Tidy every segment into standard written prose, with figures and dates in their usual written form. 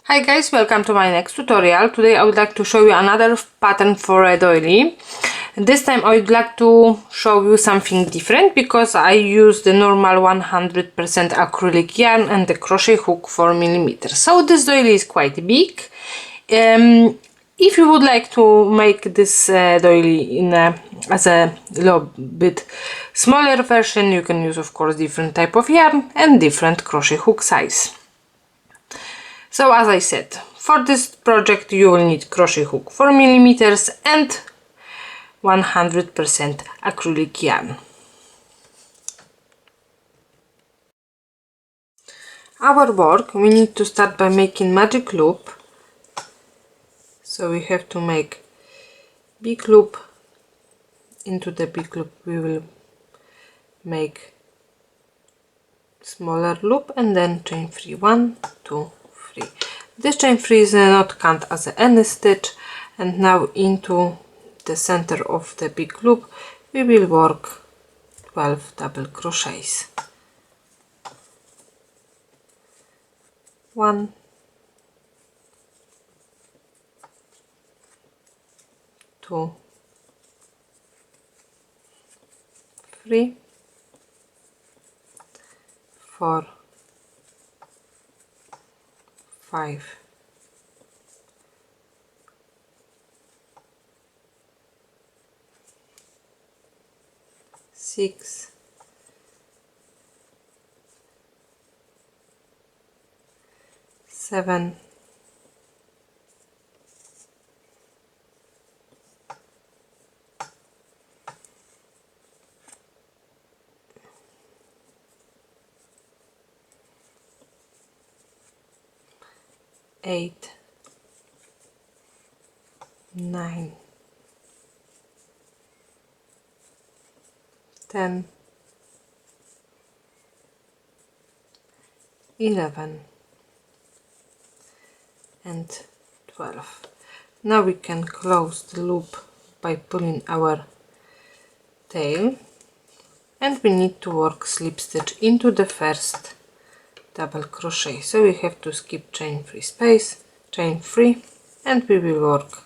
Hi guys, welcome to my next tutorial. Today I would like to show you another pattern for a doily. This time I would like to show you something different because I use the normal 100% acrylic yarn and the crochet hook 4mm. So this doily is quite big. If you would like to make this doily as a little bit smaller version, you can use of course different type of yarn and different crochet hook size. So as I said, for this project you will need crochet hook 4mm and 100% acrylic yarn. Our work, we need to start by making magic loop. So we have to make big loop. Into the big loop we will make smaller loop and then chain 3, 1, 2, 3. This chain 3 is not count as any stitch, and now into the center of the big loop we will work 12 double crochets. 1, 2, 3, 4, 5, 6, 7, 8, 9, 10, 11 and 12. Now we can close the loop by pulling our tail, and we need to work slip stitch into the first double crochet. So we have to skip chain 3 space, chain 3, and we will work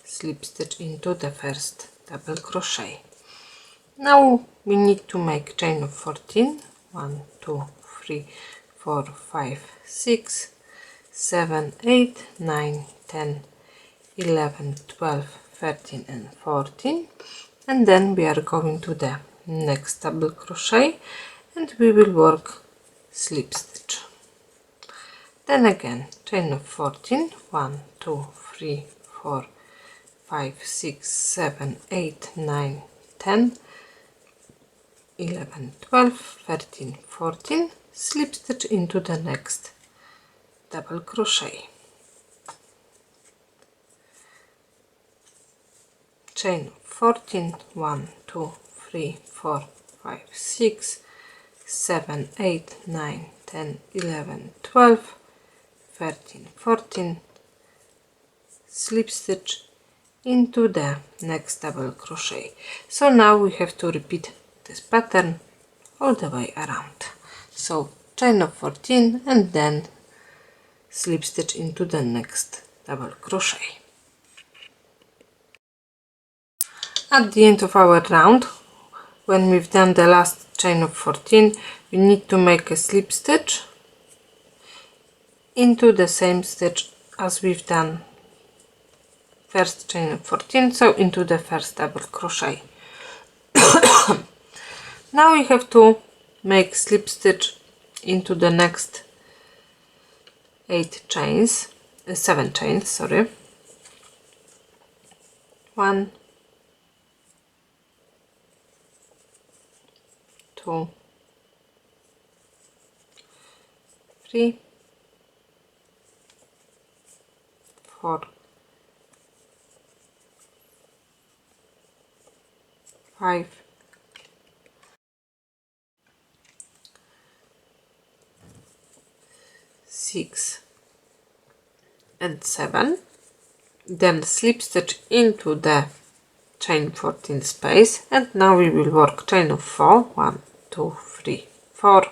slip stitch into the first double crochet. Now we need to make chain of 14, 1, 2, 3, 4, 5, 6, 7, 8, 9, 10, 11, 12, 13 and 14, and then we are going to the next double crochet and we will work slip stitch. Then again chain of 14, 1, 2, 3, 4, 5, 6, 7, 8, 9, 10, 11, 12, 13, 14, slip stitch into the next double crochet. Chain of 14, 1, 2, 3, 4, 5, 6, 7, 8, 9, 10, 11, 12, 13, 14, slip stitch into the next double crochet. So now we have to repeat this pattern all the way around. So chain of 14 and then slip stitch into the next double crochet. At the end of our round, when we've done the last chain of 14, we need to make a slip stitch into the same stitch as we've done first chain of 14, so into the first double crochet. Now we have to make slip stitch into the next 7 chains, sorry. 1, 2, 3, 4, 5, 6 and 7, then slip stitch into the chain 14 space, and now we will work chain of 4, 1, 2, 3, 4,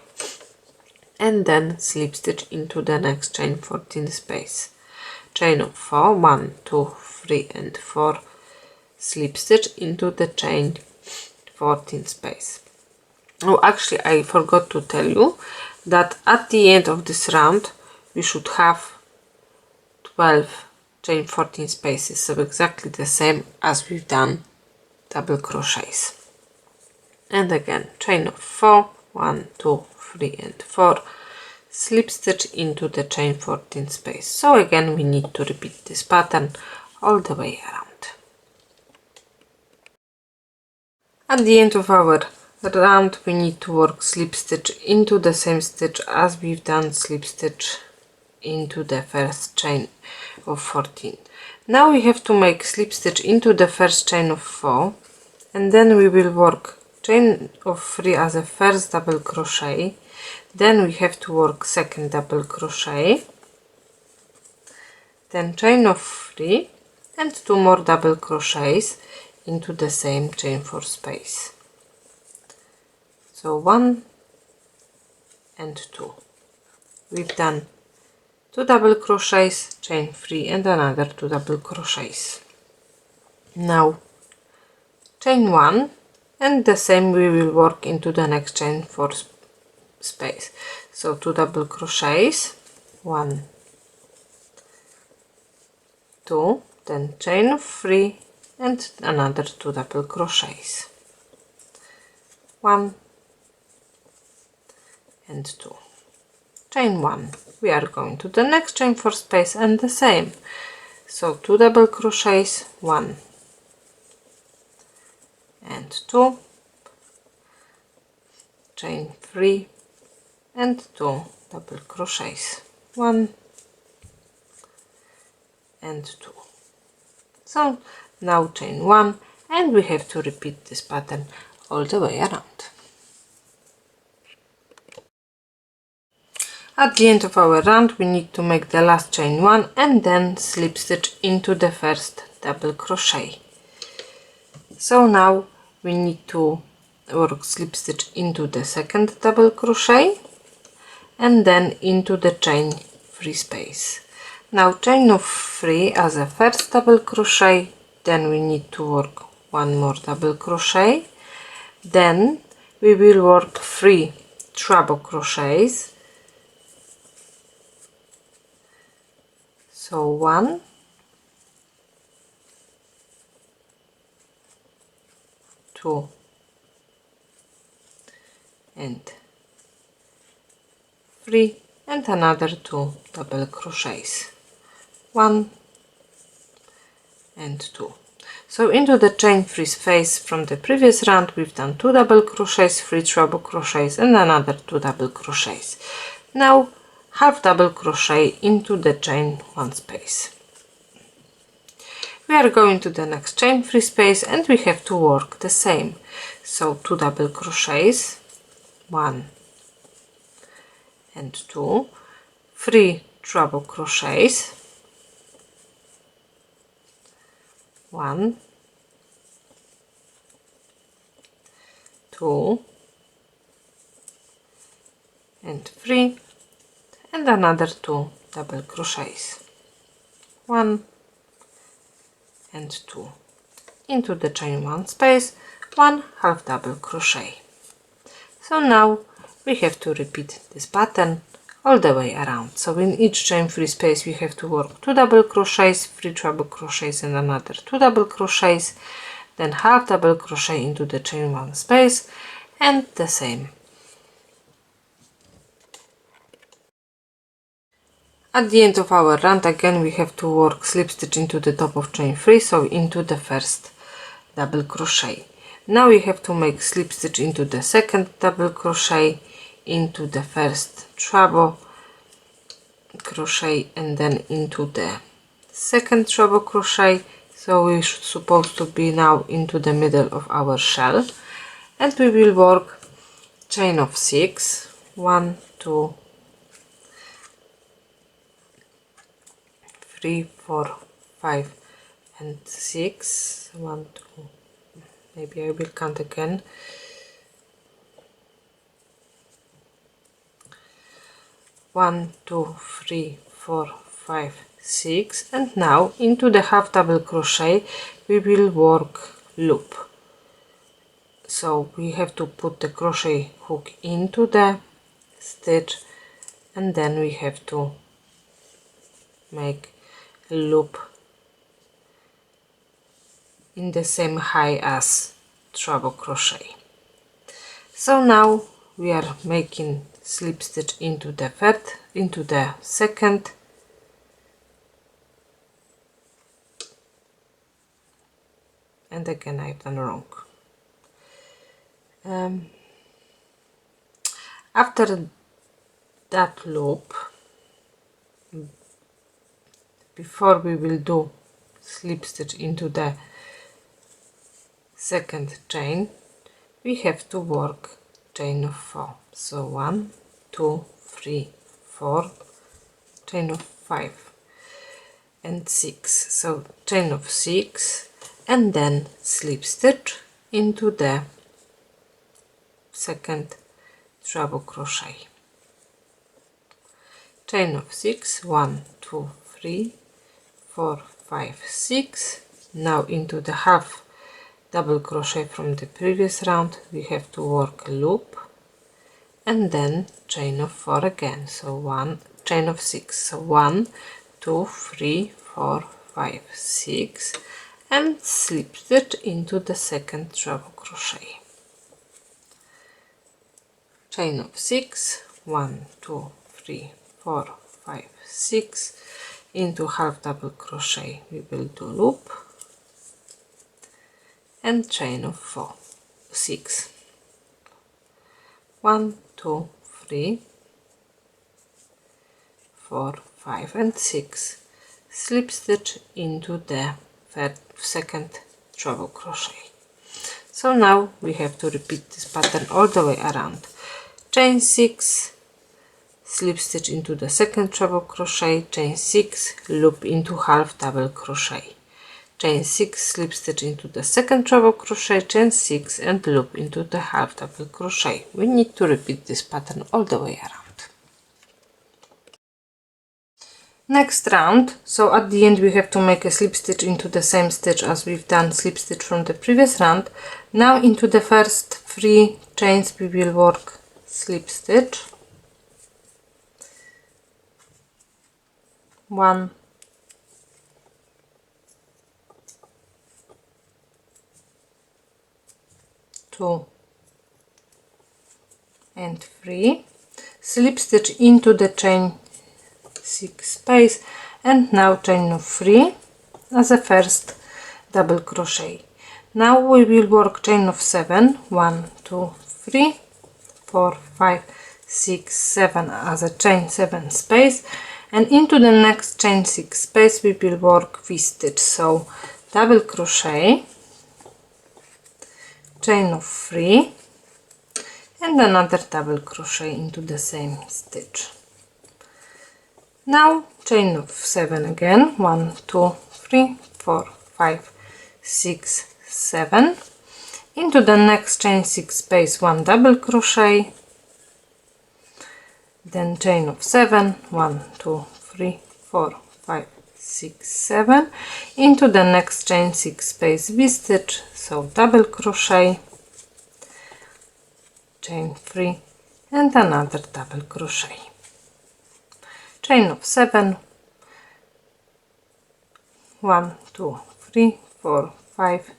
and then slip stitch into the next chain 14 space, chain of 4, 1, 2, 3 and 4, slip stitch into the chain 14 space. Oh, actually I forgot to tell you that at the end of this round we should have 12 chain 14 spaces, so exactly the same as we've done double crochets. And again, chain of 4, 1, 2, 3 and 4, slip stitch into the chain 14 space. So again we need to repeat this pattern all the way around. At the end of our round we need to work slip stitch into the same stitch as we've done slip stitch into the first chain of 14. Now we have to make slip stitch into the first chain of 4, and then we will work chain of 3 as a first double crochet, then we have to work second double crochet, then chain of 3 and 2 more double crochets into the same chain 4 space. So 1 and 2. We've done 2 double crochets, chain 3 and another 2 double crochets. Now chain 1 and the same we will work into the next chain 4 space. So 2 double crochets, 1, 2, then chain of 3 and another 2 double crochets, 1 and 2, chain 1. We are going to the next chain 4 space and the same, so 2 double crochets, 1 and 2, chain 3 and 2 double crochets, 1 and 2. So now chain 1, and we have to repeat this pattern all the way around. At the end of our round we need to make the last chain 1 and then slip stitch into the first double crochet. So now we need to work slip stitch into the second double crochet and then into the chain 3 space. Now chain of 3 as a first double crochet, then we need to work 1 more double crochet, then we will work 3 treble crochets, so 1, 2 and 3 and another 2 double crochets, 1 and 2. So into the chain 3 space from the previous round we've done 2 double crochets, 3 treble crochets and another 2 double crochets. Now half double crochet into the chain 1 space. We are going to the next chain 3 space and we have to work the same. So 2 double crochets, 1 and 2, 3 treble crochets, 1, 2 and 3 and another 2 double crochets, 1 and 2, into the chain 1 space, 1 half double crochet. So now we have to repeat this pattern all the way around. So in each chain 3 space we have to work 2 double crochets, 3 treble crochets and another 2 double crochets, then half double crochet into the chain 1 space and the same. At the end of our round again we have to work slip stitch into the top of chain 3, so into the first double crochet. Now we have to make slip stitch into the second double crochet, into the first treble crochet and then into the second treble crochet. So we should supposed to be now into the middle of our shell, and we will work chain of 6, 1, 2, 3, 4, 5 and 6, 1, 2, maybe I will count again, 1 2 3 4 5 6, and now into the half double crochet we will work loop. So we have to put the crochet hook into the stitch, and then we have to make a loop in the same height as treble crochet. So now we are making slip stitch into the second, and again I've done wrong. After that loop, before we will do slip stitch into the second chain, we have to work chain of 4. So 1 2 3 4, chain of 5 and 6, so chain of 6, and then slip stitch into the second treble crochet, chain of 6, 1 2 3 4 5 6. Now into the half double crochet from the previous round we have to work a loop, and then chain of 4 again, so one chain of 6, so 1 2 3 4 5 6, and slip stitch into the second treble crochet, chain of 6, 1 2 3 4 5 6, into half double crochet we will do loop and chain of 4 6, 1 2 3 4 5 and 6, slip stitch into the second treble crochet. So now we have to repeat this pattern all the way around. Chain 6, slip stitch into the second treble crochet, chain 6, loop into half double crochet, chain 6, slip stitch into the second treble crochet, chain 6, and loop into the half double crochet. We need to repeat this pattern all the way around. Next round, so at the end we have to make a slip stitch into the same stitch as we've done slip stitch from the previous round. Now into the first 3 chains we will work slip stitch, 1 2 and 3, slip stitch into the chain 6 space, and now chain of 3 as a first double crochet. Now we will work chain of 7, 1 2 3 4 5 6 7 as a chain 7 space, and into the next chain 6 space we will work V-stitch, so double crochet, chain of 3, and another double crochet into the same stitch. Now chain of 7 again, 1 2 3 4 5 6 7, into the next chain 6 space 1 double crochet, then chain of 7, 1 2 3 4 5 6 7, into the next chain 6 space V-stitch, so double crochet, chain 3, and another double crochet, chain of 7, 1 2 3 4 5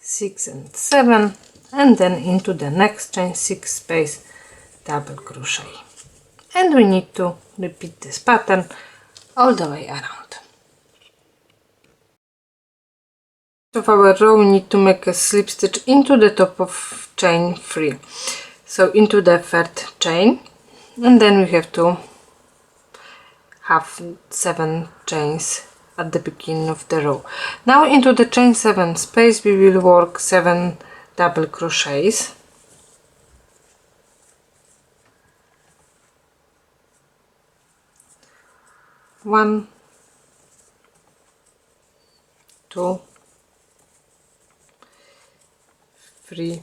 6 and 7, and then into the next chain 6 space double crochet, and we need to repeat this pattern all the way around. Of our row we need to make a slip stitch into the top of chain 3, so into the third chain, and then we have to have 7 chains at the beginning of the row. Now into the chain 7 space we will work 7 double crochets, 1 2 3,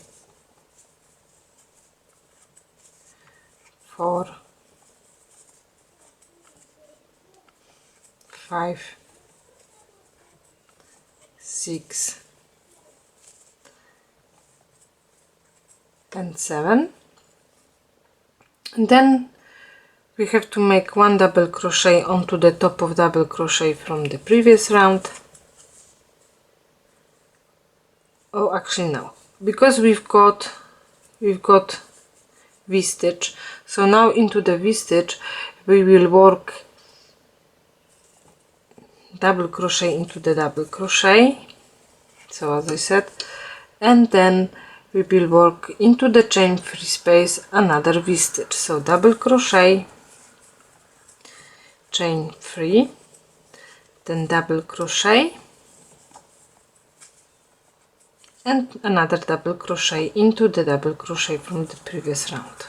4, 5, 6 and 7. And then we have to make 1 double crochet onto the top of double crochet from the previous round. Oh, actually no, because we've got V-stitch, so now into the V-stitch we will work double crochet into the double crochet, so as I said, and then we will work into the chain free space another V-stitch, so double crochet, chain free, then double crochet and another double crochet into the double crochet from the previous round.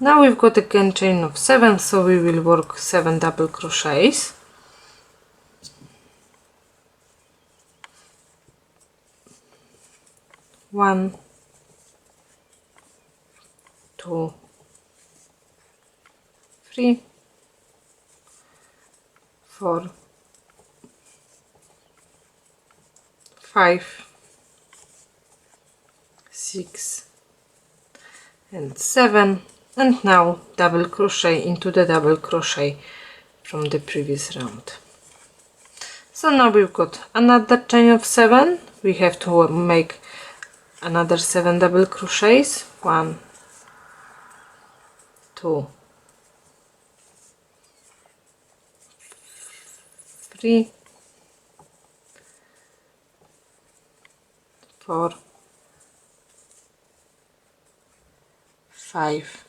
Now we've got again chain of 7, so we will work 7 double crochets. 1, 2, 3, 4, 5, 6 and 7, and now double crochet into the double crochet from the previous round. So now we've got another chain of 7. We have to make another 7 double crochets. 1, 2, 3, 4, 5,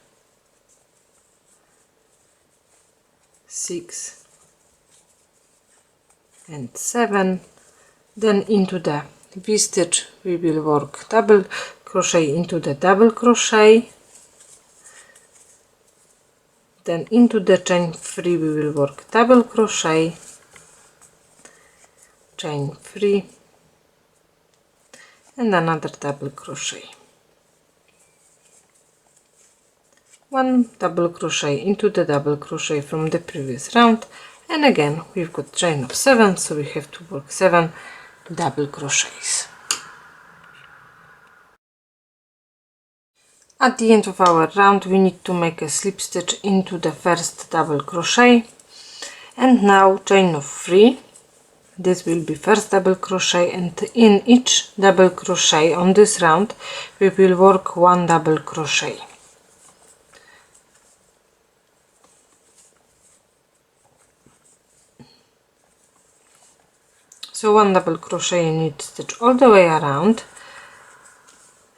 6 and 7. Then into the V-stitch we will work double crochet into the double crochet, then into the chain free we will work double crochet, chain free and another double crochet, 1 double crochet into the double crochet from the previous round, and again we've got chain of 7, so we have to work 7 double crochets. At the end of our round we need to make a slip stitch into the first double crochet, and now chain of 3. This will be first double crochet, and in each double crochet on this round we will work 1 double crochet. So 1 double crochet in each stitch all the way around,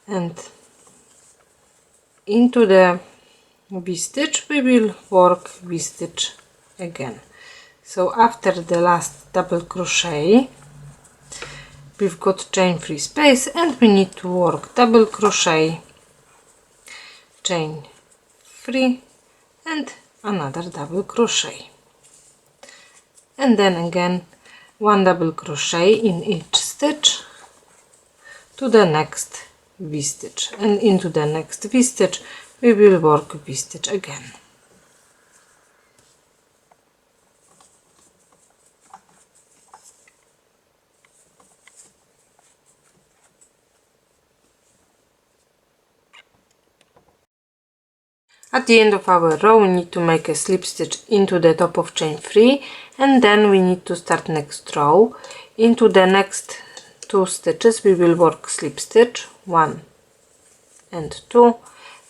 and into the V-stitch we will work V-stitch again. So after the last double crochet we've got chain free space and we need to work double crochet, chain free and another double crochet, and then again 1 double crochet in each stitch to the next V-stitch, and into the next V-stitch we will work V-stitch again. At the end of our row we need to make a slip stitch into the top of chain free, and then we need to start next row. Into the next 2 stitches we will work slip stitch 1 and 2,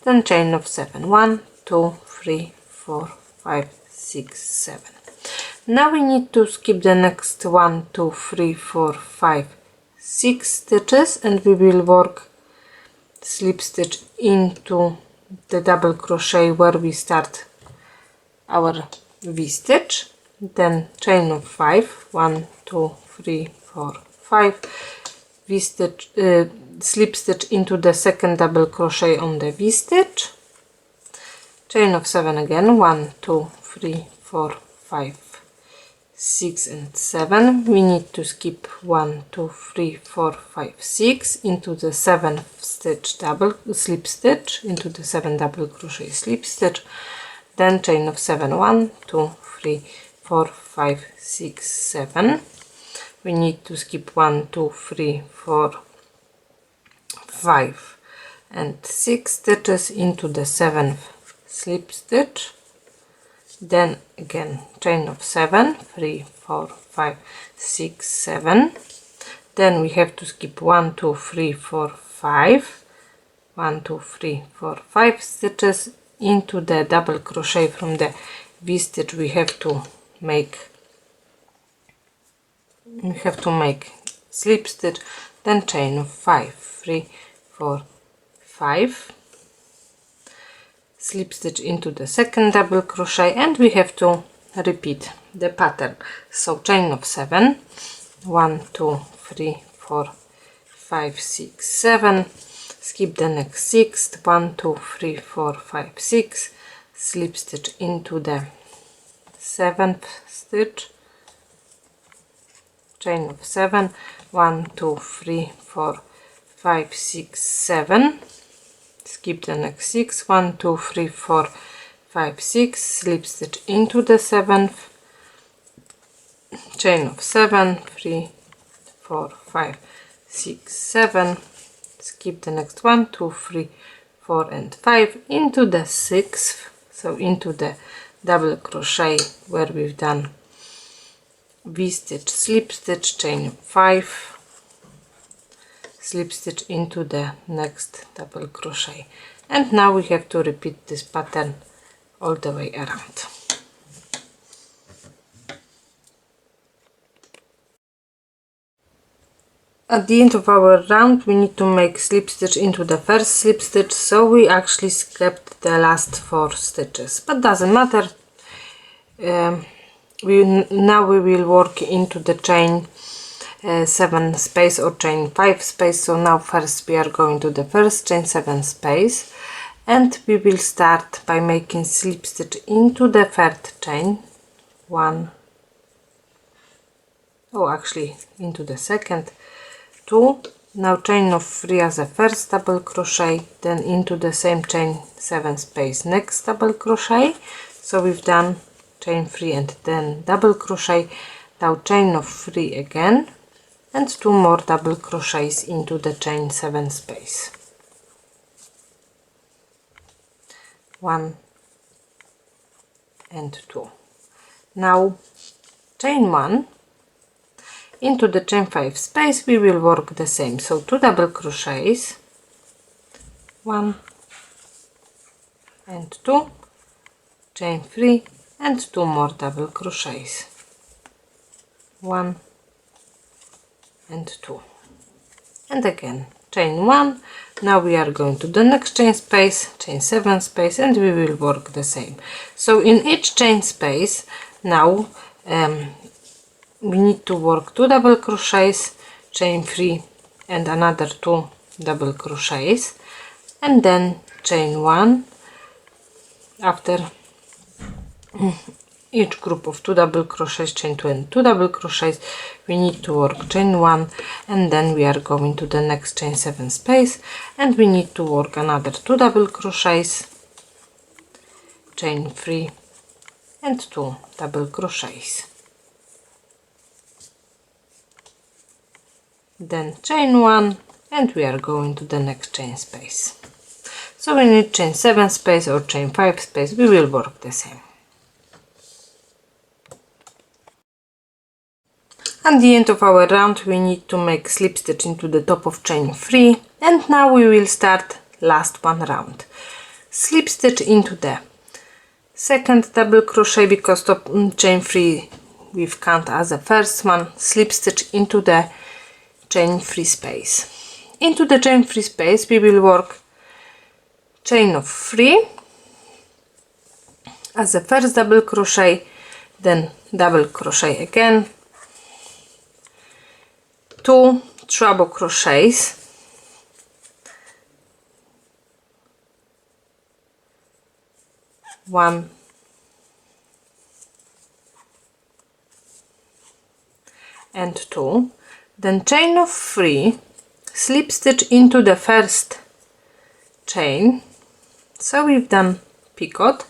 then chain of 7, 1, 2, 3, 4, 5, 6, 7. Now we need to skip the next 1, 2, 3, 4, 5, 6 stitches, and we will work slip stitch into the double crochet where we start our V-stitch, then chain of 5, 1, 2, 3, 4, 5, V-stitch, slip stitch into the second double crochet on the V-stitch, chain of 7 again, 1, 2, 3, 4, 5, 6 and 7. We need to skip 1, 2, 3, 4, 5, 6 into the 7th stitch double slip stitch, into the 7 double crochet slip stitch, then chain of 7, 1, 2, 3, 4, 5, 6, 7. We need to skip 1, 2, 3, 4, 5 and 6 stitches into the 7th slip stitch, then again chain of 7, 3, 4, 5, 6, 7. Then we have to skip 1, 2, 3, 4, 5, 1, 2, 3, 4, 5 stitches into the double crochet from the V stitch. We have to make slip stitch, then chain of 5, 3, 4, 5, slip stitch into the second double crochet, and we have to repeat the pattern. So chain of 7, 1, 2, 3, 4, 5, 6, 7, skip the next 6, 1, 2, 3, 4, 5, 6, slip stitch into the 7th stitch, chain of 7, 1, 2, 3, 4, 5, 6, 7, skip the next 6, 1, 2, 3, 4, 5, 6, slip stitch into the 7th, chain of 7, 3, 4, 5, 6, 7, skip the next 1, 2, 3, 4 and 5 into the 6th, so into the double crochet where we've done V stitch, slip stitch, chain of 5, slip stitch into the next double crochet. And now we have to repeat this pattern all the way around. At the end of our round we need to make slip stitch into the first slip stitch, so we actually skipped the last 4 stitches, but doesn't matter. Now we will work into the chain 7 space or chain 5 space. So now first we are going to the first chain 7 space, and we will start by making slip stitch into the third chain, into the second, 2, now chain of 3 as a first double crochet, then into the same chain 7 space next double crochet. So we've done chain 3 and then double crochet, now chain of 3 again and 2 more double crochets into the chain 7 space, 1 and 2. Now chain 1 into the chain 5 space, we will work the same, so 2 double crochets, 1 and 2, chain 3 and 2 more double crochets, 1 and 2, and again chain 1. Now we are going to the next chain space, chain 7 space, and we will work the same. So in each chain space now we need to work 2 double crochets, chain 3 and another 2 double crochets, and then chain 1 after each group of 2 double crochets, chain 2 and 2 double crochets. We need to work chain 1, and then we are going to the next chain 7 space, and we need to work another 2 double crochets, chain 3 and 2 double crochets, then chain 1, and we are going to the next chain space. So we need chain 7 space or chain 5 space, we will work the same. At the end of our round we need to make slip stitch into the top of chain 3, and now we will start last one round. Slip stitch into the second double crochet, because top chain 3 we've count as the first one, slip stitch into the chain 3 space. Into the chain 3 space we will work chain of 3 as the first double crochet, then double crochet again, 2 treble crochets, 1 and 2, then chain of 3, slip stitch into the first chain, so we've done picot,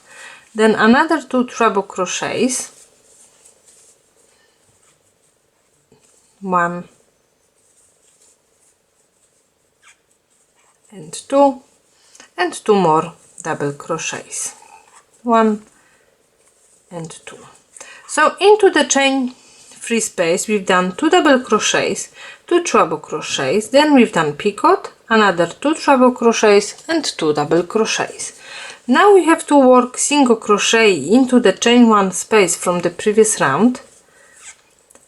then another 2 treble crochets, 1 and 2, and 2 more double crochets, 1 and 2. So into the chain free space we've done 2 double crochets, 2 treble crochets, then we've done picot, another 2 treble crochets and 2 double crochets. Now we have to work single crochet into the chain 1 space from the previous round,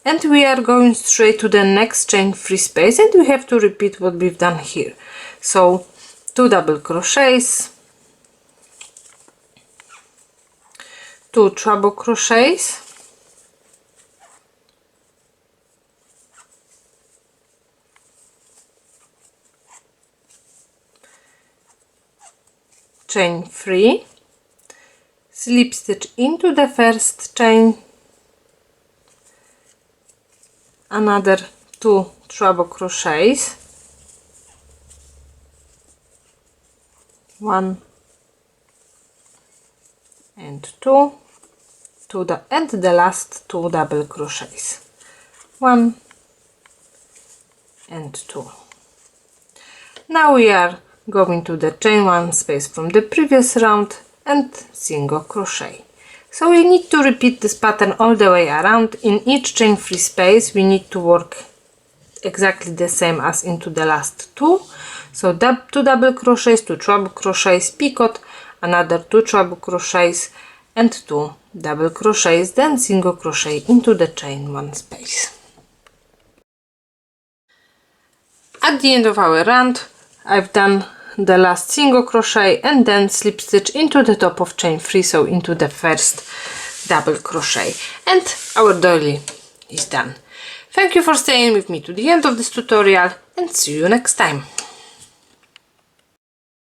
and we are going straight to the next chain free space, and we have to repeat what we've done here. So 2 double crochets, 2 treble crochets, chain 3, slip stitch into the first chain, another 2 treble crochets, 1 and 2, and the last 2 double crochets, 1 and 2. Now we are going to the chain 1 space from the previous round and single crochet. So we need to repeat this pattern all the way around. In each chain free space we need to work exactly the same as into the last 2. So 2 double crochets, 2 treble crochets, picot, another 2 treble crochets and 2 double crochets, then single crochet into the chain 1 space. At the end of our round I've done the last single crochet and then slip stitch into the top of chain 3, so into the first double crochet, and our doily is done. Thank you for staying with me to the end of this tutorial, and see you next time.